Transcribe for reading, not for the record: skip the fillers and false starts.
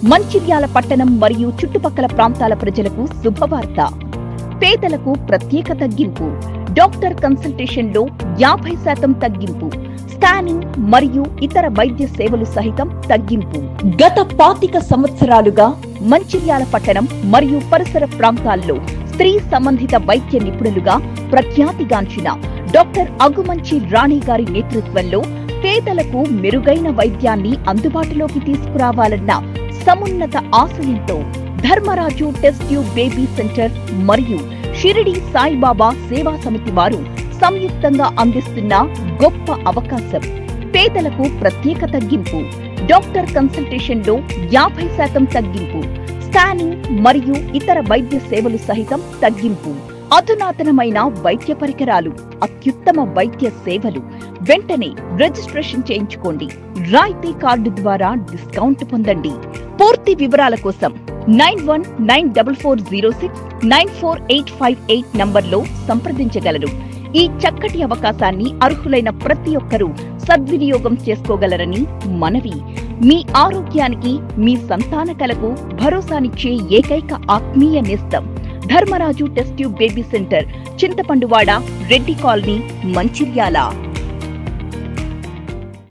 మంచిర్యాల పట్టణం మరియు చుట్టుపక్కల ప్రాంతాల ప్రజలకు శుభవార్త. పేదలకు ప్రత్యేక తగ్గింపు. డాక్టర్ కన్సల్టేషన్ లో 50% తగ్గింపు. స్కానింగ్ మరియు ఇతర వైద్య సేవలు సహితం తగ్గింపు. గత 25 సంవత్సరాలుగా మంచిర్యాల పట్టణం మరియు పరిసర ప్రాంతాల్లో స్త్రీ సంబంధిత వైద్య నిపుణులుగా ప్రఖ్యాతిగాంచిన డాక్టర్ అగుమంచి రాణి గారి నేతృత్వంలో పేదలకు మెరుగైన వైద్యాన్ని అందుబాటులోకి తీసుకురావాలన్న సమున్నత ఆశయంతో Dharmaraju test tube baby centre మరియు షిరిడి సాయిబాబా సేవా సమితి వారు సంయుక్తంగా అందిస్తున్న గొప్ప అవకాశం. పేదలకు ప్రత్యేక తగ్గింపు. డాక్టర్ కన్సల్టేషన్ లో 50% తగ్గింపు. స్కానింగ్ మరియు ఇతర వైద్య సేవలు సహితం తగ్గింపు. అధునాతనమైన వైద్య పరికరాలు, అత్యుత్తమ వైద్య సేవలు. వెంటనే రిజిస్ట్రేషన్ చేయించుకోండి. రాయితీ కార్డు ద్వారా డిస్కౌంట్ పొందండి. పూర్తి వివరాల కోసం 9194069488 నంబర్లో సంప్రదించగలరు. ఈ చక్కటి అవకాశాన్ని అర్హులైన ప్రతి ఒక్కరూ సద్వినియోగం చేసుకోగలరని మనవి. మీ ఆరోగ్యానికి, మీ సంతాన కలకు భరోసానిచ్చే ఏకైక ఆత్మీయ నేస్తం Dharmaraju test tube baby centre, Chintapanduvada, Reddy colony, Mancherial.